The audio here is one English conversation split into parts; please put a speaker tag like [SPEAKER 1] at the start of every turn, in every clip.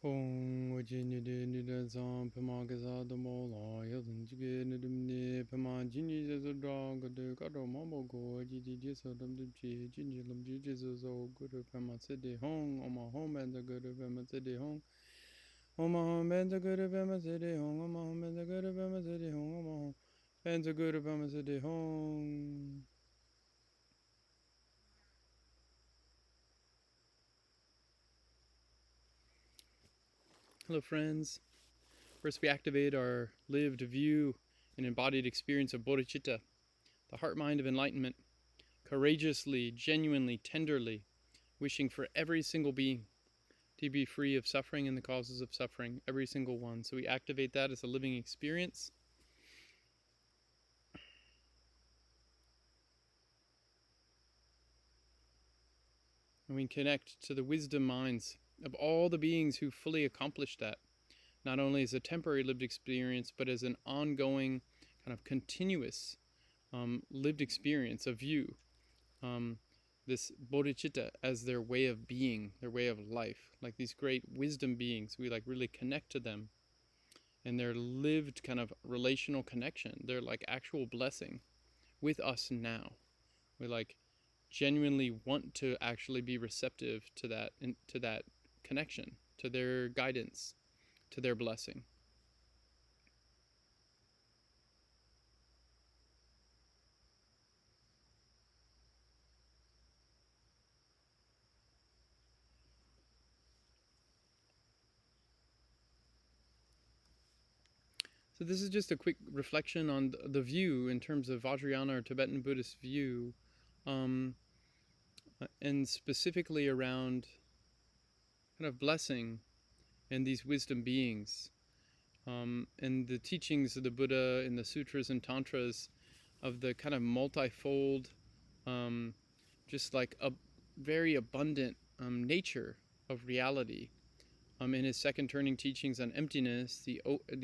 [SPEAKER 1] Om Vajini de Nidazam Pamagaza the Mola, Yelden Jigin Dimni, Pamajini as a dog, the Gado Mambo go, Gigi Gisodum de G, Gingilam Gigi's all good of Pamasidi Hong, Oma home and the good of Pamasidi Hong, Oma home and the good of Pamasidi Hong, Oma home and the good of Pamasidi Hong, Oma home and the good of Pamasidi Hong. Hello, friends. First, we activate our lived view and embodied experience of bodhicitta, the heart mind of enlightenment, courageously, genuinely, tenderly, wishing for every single being to be free of suffering and the causes of suffering, every single one. So we activate that as a living experience. And we connect to the wisdom minds of all the beings who fully accomplished that, not only as a temporary lived experience, but as an ongoing, kind of continuous lived experience of view. This bodhicitta as their way of being, their way of life, like these great wisdom beings. We like really connect to them and their lived kind of relational connection. They're like actual blessing with us now. We like genuinely want to actually be receptive to that connection, to their guidance, to their blessing. So this is just a quick reflection on the view in terms of Vajrayana or Tibetan Buddhist view, and specifically around kind of blessing and these wisdom beings, and the teachings of the Buddha in the sutras and tantras of the kind of multifold, just like a very abundant nature of reality. In his second turning teachings on emptiness, the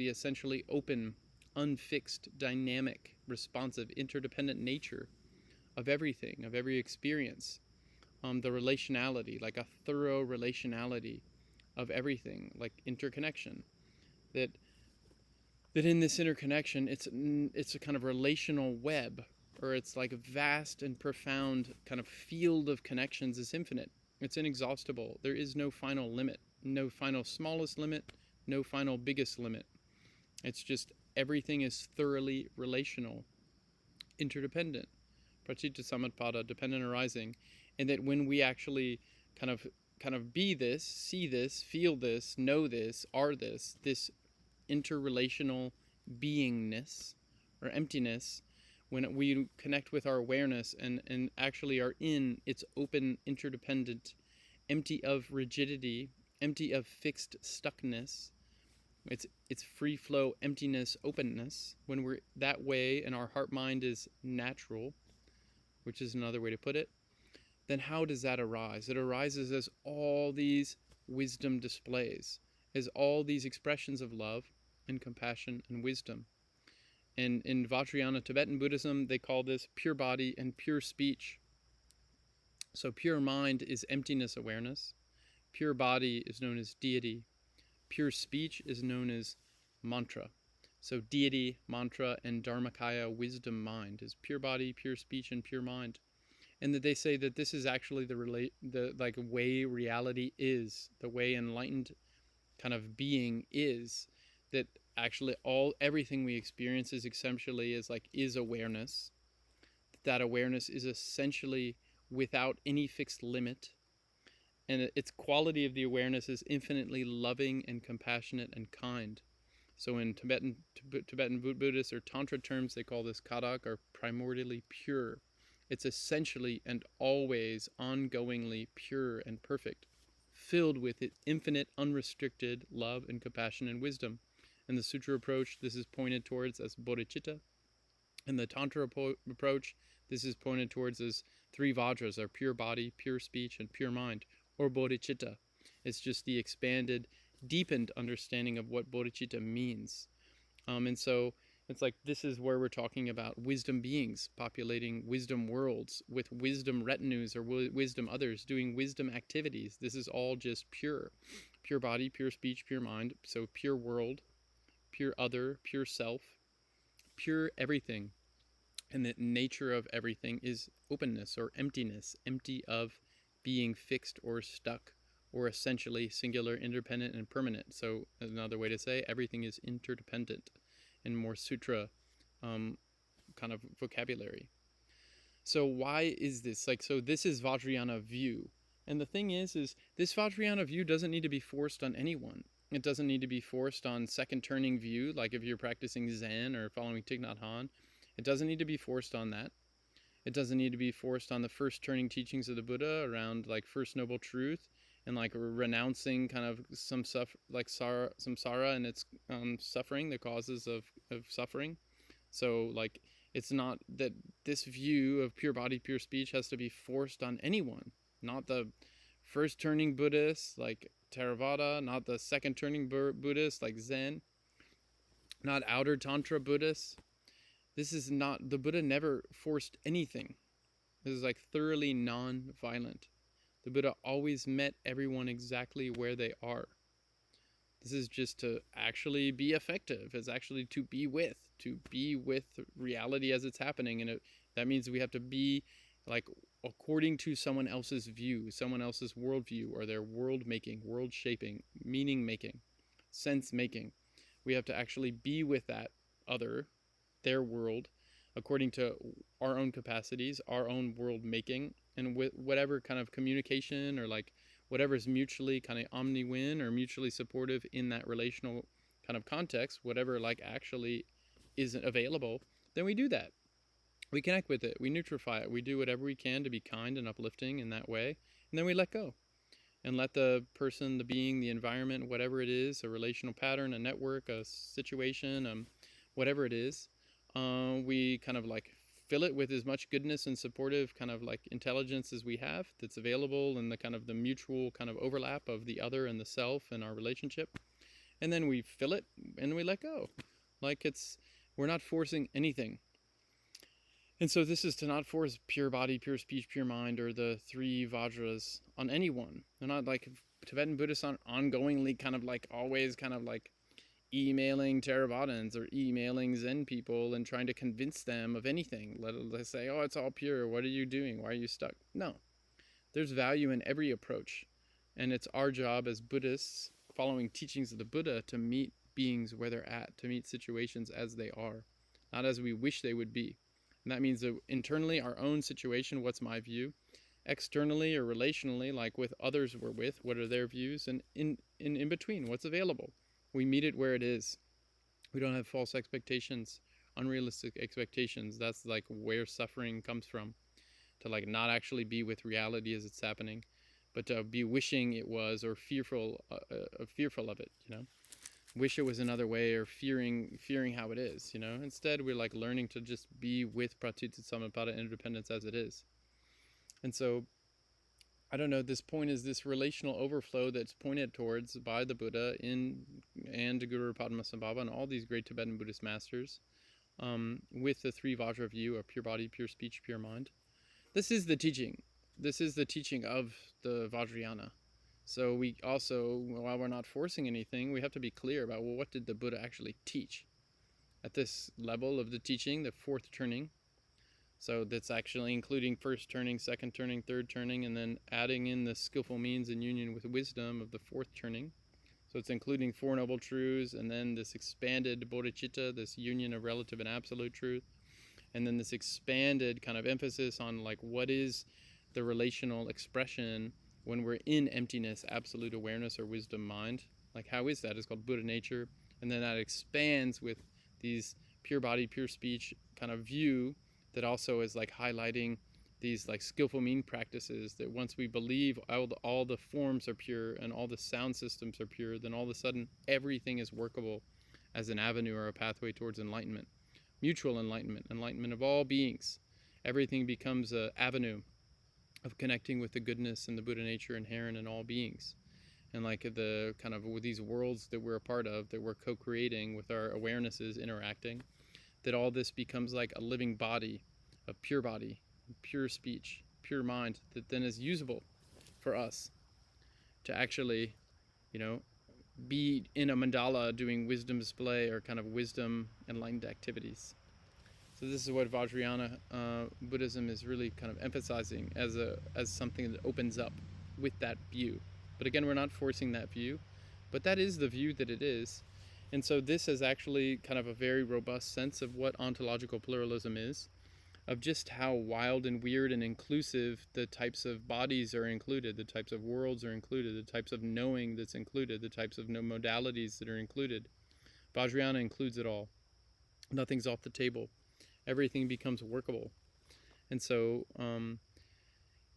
[SPEAKER 1] essentially open, unfixed, dynamic, responsive, interdependent nature of everything, of every experience, the relationality, like a thorough relationality of everything, like interconnection, that in this interconnection, it's a kind of relational web, or it's like a vast and profound kind of field of connections is infinite. It's inexhaustible. There is no final limit, no final smallest limit, no final biggest limit. It's just everything is thoroughly relational, interdependent, pratitya samutpada, dependent arising, and that when we actually kind of be this, see this, feel this, know this, are this interrelational beingness or emptiness, when we connect with our awareness and actually are in its open, interdependent, empty of rigidity, empty of fixed stuckness, it's free flow, emptiness, openness, when we're that way and our heart mind is natural, which is another way to put it, then how does that arise? It arises as all these wisdom displays, as all these expressions of love and compassion and wisdom. And in Vajrayana Tibetan Buddhism, they call this pure body and pure speech. So pure mind is emptiness awareness. Pure body is known as deity. Pure speech is known as mantra. So deity, mantra, and dharmakaya, wisdom mind, is pure body, pure speech, and pure mind. And that they say that this is actually the way reality is, the way enlightened kind of being is, that actually everything we experience is essentially is awareness. That awareness is essentially without any fixed limit, and its quality of the awareness is infinitely loving and compassionate and kind. So in Tibetan Buddhist or Tantra terms, they call this kadak, or primordially pure. It's essentially and always ongoingly pure and perfect, filled with infinite, unrestricted love and compassion and wisdom. In the Sutra approach, this is pointed towards as bodhicitta. In the Tantra approach, this is pointed towards as three Vajras, are pure body, pure speech, and pure mind, or bodhicitta. It's just the expanded, deepened understanding of what bodhicitta means. And so it's like this is where we're talking about wisdom beings populating wisdom worlds with wisdom retinues or wisdom others doing wisdom activities. This is all just pure pure body, pure speech, pure mind, so pure world, pure other, pure self, pure everything. And the nature of everything is openness or emptiness, empty of being fixed or stuck, or essentially singular, independent, and permanent. So another way to say everything is interdependent in more sutra kind of vocabulary. So why is this? So this is Vajrayana view. And the thing is this Vajrayana view doesn't need to be forced on anyone. It doesn't need to be forced on second turning view, like if you're practicing Zen or following Thich Nhat Hanh. It doesn't need to be forced on that. It doesn't need to be forced on the first turning teachings of the Buddha around like First Noble Truth and like renouncing kind of some samsara and its suffering, the causes of suffering. So like it's not that this view of pure body, pure speech has to be forced on anyone. Not the first turning Buddhists like Theravada, not the second turning Buddhists like Zen, not outer Tantra Buddhists. This is not, the Buddha never forced anything. This is like thoroughly non-violent. The Buddha always met everyone exactly where they are. This is just to actually be effective. It's actually to be with reality as it's happening. And that means we have to be like according to someone else's view, someone else's worldview, or their world making, world shaping, meaning making, sense making. We have to actually be with that other, their world, according to our own capacities, our own world making, and with whatever kind of communication or like whatever is mutually kind of omni-win or mutually supportive in that relational kind of context, whatever like actually isn't available, then we do that. We connect with it, we neutrify it, we do whatever we can to be kind and uplifting in that way, and then we let go. And let the person, the being, the environment, whatever it is, a relational pattern, a network, a situation, whatever it is, we kind of like fill it with as much goodness and supportive kind of like intelligence as we have that's available in the kind of the mutual kind of overlap of the other and the self and our relationship. And then we fill it and we let go. Like we're not forcing anything. And so this is to not force pure body, pure speech, pure mind, or the three Vajras on anyone. They're not like Tibetan Buddhists aren't ongoingly kind of like always kind of like emailing Theravadins or emailing Zen people and trying to convince them of anything. Let's say, oh, it's all pure. What are you doing? Why are you stuck? No. There's value in every approach. And it's our job as Buddhists, following teachings of the Buddha, to meet beings where they're at, to meet situations as they are, not as we wish they would be. And that means that internally, our own situation, what's my view? Externally or relationally, like with others we're with, what are their views? And in between, what's available? We meet it where it is. We don't have false expectations, unrealistic expectations. That's like where suffering comes from. To like not actually be with reality as it's happening, but to be wishing it was, or fearful of it, you know. Wish it was another way, or fearing how it is, you know. Instead, we're like learning to just be with Pratitya Samutpada interdependence as it is. And so, I don't know, this point is this relational overflow that's pointed towards by the Buddha and Guru Padmasambhava and all these great Tibetan Buddhist masters, with the three Vajra view of pure body, pure speech, pure mind. This is the teaching. This is the teaching of the Vajrayana. So we also, while we're not forcing anything, we have to be clear about, well, what did the Buddha actually teach? At this level of the teaching, the fourth turning. So that's actually including first turning, second turning, third turning, and then adding in the skillful means in union with wisdom of the fourth turning. So it's including Four Noble Truths, and then this expanded bodhicitta, this union of relative and absolute truth, and then this expanded kind of emphasis on like what is the relational expression when we're in emptiness, absolute awareness, or wisdom mind. Like how is that? It's called Buddha nature. And then that expands with these pure body, pure speech kind of view that also is like highlighting these like skillful mean practices, that once we believe all the forms are pure and all the sound systems are pure, then all of a sudden everything is workable as an avenue or a pathway towards enlightenment. Mutual enlightenment, enlightenment of all beings. Everything becomes an avenue of connecting with the goodness and the Buddha nature inherent in all beings. And like the kind of with these worlds that we're a part of, that we're co-creating with our awarenesses interacting, that all this becomes like a living body, pure speech, pure mind, that then is usable for us to actually be in a mandala doing wisdom display or kind of wisdom enlightened activities. So this is what Vajrayana Buddhism is really kind of emphasizing as something that opens up with that view. But again, we're not forcing that view, but that is the view that it is. And so this is actually kind of a very robust sense of what ontological pluralism is, of just how wild and weird and inclusive the types of bodies are included, the types of worlds are included, the types of knowing that's included, the types of modalities that are included. Vajrayana includes it all. Nothing's off the table. Everything becomes workable. And so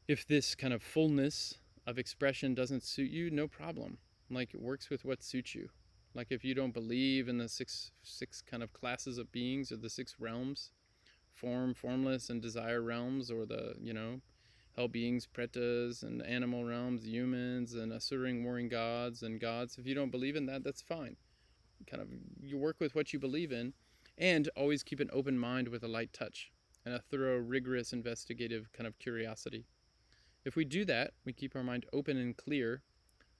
[SPEAKER 1] if this kind of fullness of expression doesn't suit you, no problem. Like, it works with what suits you. Like, if you don't believe in the six kind of classes of beings, or the 6 realms, form, formless, and desire realms, or the, hell beings, pretas, and animal realms, humans, and asuring, warring gods, and gods, if you don't believe in that, that's fine. Kind of, you work with what you believe in, and always keep an open mind with a light touch and a thorough, rigorous, investigative kind of curiosity. If we do that, we keep our mind open and clear,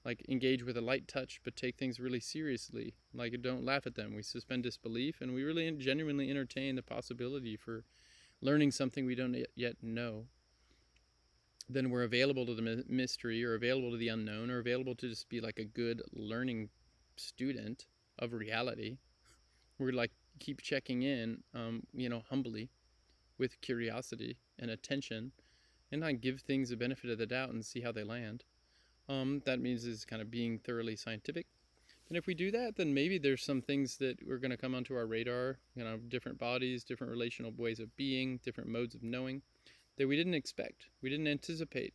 [SPEAKER 1] like engage with a light touch, but take things really seriously. Like, don't laugh at them. We suspend disbelief, and we really genuinely entertain the possibility for learning something we don't yet know. Then we're available to the mystery, or available to the unknown, or available to just be like a good learning student of reality. We're like, keep checking in, humbly, with curiosity and attention, and not give things the benefit of the doubt and see how they land. That means is kind of being thoroughly scientific. And if we do that, then maybe there's some things that are going to come onto our radar, different bodies, different relational ways of being, different modes of knowing that we didn't expect, we didn't anticipate.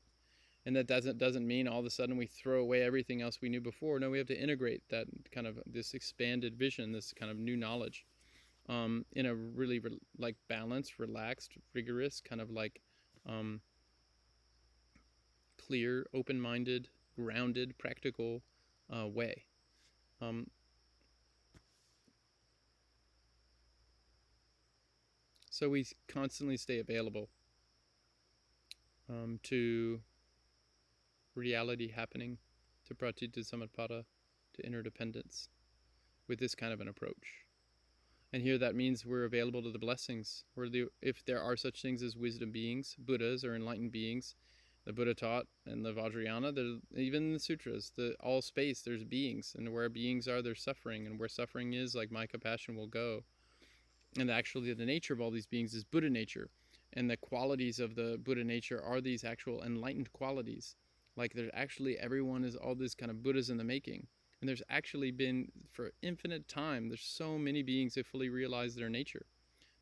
[SPEAKER 1] And that doesn't mean all of a sudden we throw away everything else we knew before. No, we have to integrate that kind of this expanded vision, this kind of new knowledge, in a really like balanced, relaxed, rigorous, kind of like clear, open-minded, grounded, practical way. So we constantly stay available to reality happening, to pratitya samutpada, to interdependence, with this kind of an approach. And here that means we're available to the blessings. If there are such things as wisdom beings, Buddhas or enlightened beings, the Buddha taught and the Vajrayana, even in the sutras, all space, there's beings. And where beings are, there's suffering. And where suffering is, like, my compassion will go. And actually the nature of all these beings is Buddha nature. And the qualities of the Buddha nature are these actual enlightened qualities. Like, there's actually, everyone is all this kind of Buddhas in the making. And there's actually been, for infinite time, there's so many beings that fully realize their nature,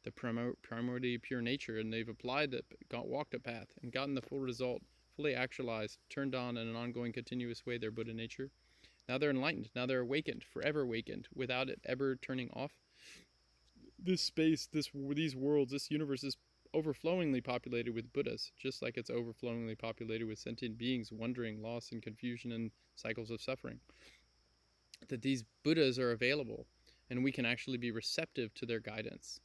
[SPEAKER 1] the primordial pure nature, and they've applied that, walked a path, and gotten the full result, fully actualized, turned on in an ongoing, continuous way their Buddha nature. Now they're enlightened. Now they're awakened, forever awakened, without it ever turning off. This space, these worlds, this universe is overflowingly populated with Buddhas, just like it's overflowingly populated with sentient beings wandering, lost in confusion and cycles of suffering. That these Buddhas are available, and we can actually be receptive to their guidance.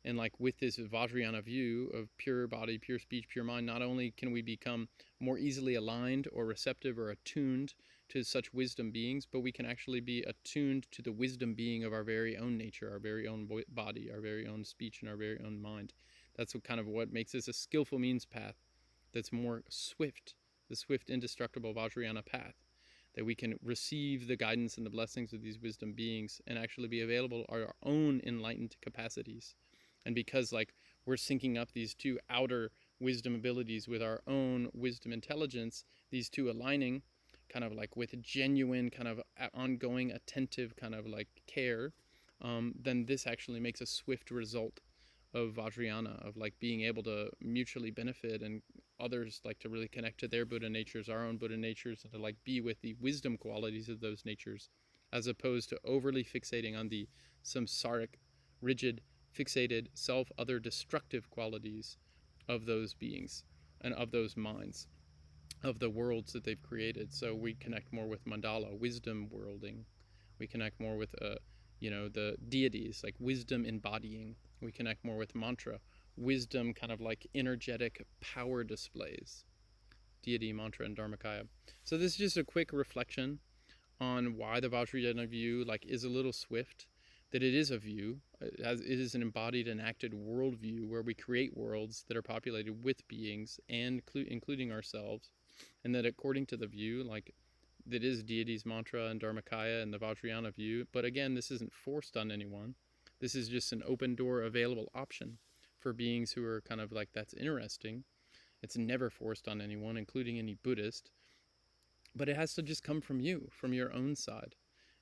[SPEAKER 1] And like, with this Vajrayana view of pure body, pure speech, pure mind, not only can we become more easily aligned or receptive or attuned to such wisdom beings, but we can actually be attuned to the wisdom being of our very own nature, our very own body, our very own speech, and our very own mind. That's what makes this a skillful means path that's more swift, the swift, indestructible Vajrayana path, that we can receive the guidance and the blessings of these wisdom beings and actually be available to our own enlightened capacities. And because, like, we're syncing up these two outer wisdom abilities with our own wisdom intelligence, these two aligning kind of like with genuine kind of ongoing attentive kind of like care, then this actually makes a swift result of Vajrayana, of like being able to mutually benefit, and others like to really connect to their Buddha natures, our own Buddha natures, and to like be with the wisdom qualities of those natures, as opposed to overly fixating on the samsaric, rigid, fixated, self-other destructive qualities of those beings and of those minds, of the worlds that they've created. So we connect more with mandala, wisdom worlding. We connect more with the deities, like wisdom embodying. We connect more with mantra, wisdom kind of like energetic power displays, deity, mantra, and dharmakaya. So this is just a quick reflection on why the Vajrayana view like is a little swift, that it is a view, it is an embodied and acted worldview where we create worlds that are populated with beings and including ourselves, and that according to the view, like that is deity's mantra and Dharmakaya and the Vajrayana view. But again, this isn't forced on anyone. This is just an open door available option for beings who are kind of like, that's interesting. It's never forced on anyone, including any Buddhist. But it has to just come from you, from your own side.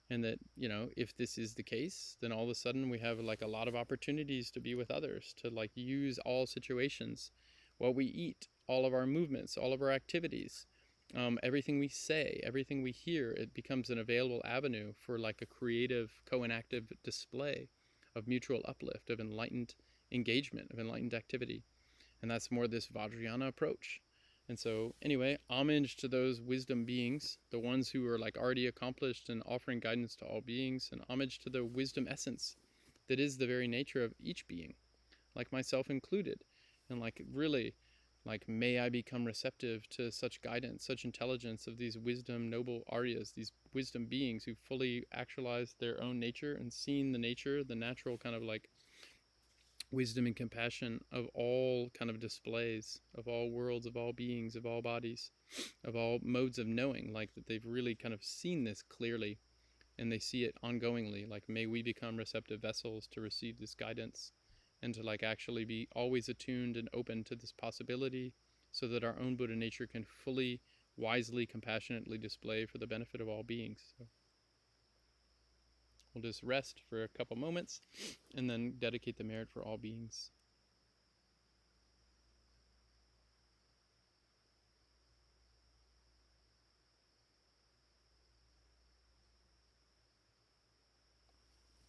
[SPEAKER 1] And that, you know, if this is the case, then all of a sudden we have like a lot of opportunities to be with others, to like use all situations, what we eat, all of our movements, all of our activities, everything we say, everything we hear. It becomes an available avenue for like a creative, co-enactive display of mutual uplift, of enlightened engagement, of enlightened activity. And that's more this Vajrayana approach. And so anyway, homage to those wisdom beings, the ones who are like already accomplished and offering guidance to all beings, and homage to the wisdom essence that is the very nature of each being, like myself included. And like really, like may I become receptive to such guidance, such intelligence of these wisdom noble Aryas, these wisdom beings who fully actualized their own nature and seen the nature, the natural kind of like wisdom and compassion of all kind of displays, of all worlds, of all beings, of all bodies, of all modes of knowing, like that they've really kind of seen this clearly and they see it ongoingly. Like may we become receptive vessels to receive this guidance and to like actually be always attuned and open to this possibility, so that our own Buddha nature can fully, wisely, compassionately display for the benefit of all beings. So we'll just rest for a couple moments and then dedicate the merit for all beings.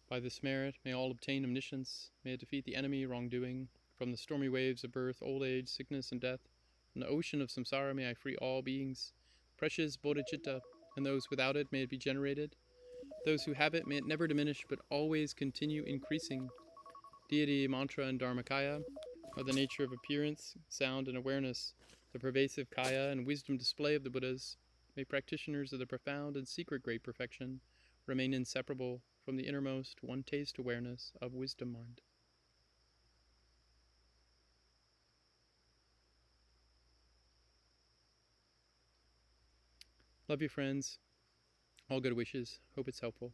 [SPEAKER 1] By this merit, may all obtain omniscience, may it defeat the enemy, wrongdoing. From the stormy waves of birth, old age, sickness, and death, from the ocean of samsara, may I free all beings. Precious bodhicitta, and those without it, may it be generated. Those who have it, may it never diminish, but always continue increasing. Deity, mantra, and Dharmakaya are the nature of appearance, sound, and awareness, the pervasive kaya and wisdom display of the Buddhas. May practitioners of the profound and secret great perfection remain inseparable from the innermost one taste awareness of wisdom mind. Love you, friends. All good wishes. Hope it's helpful.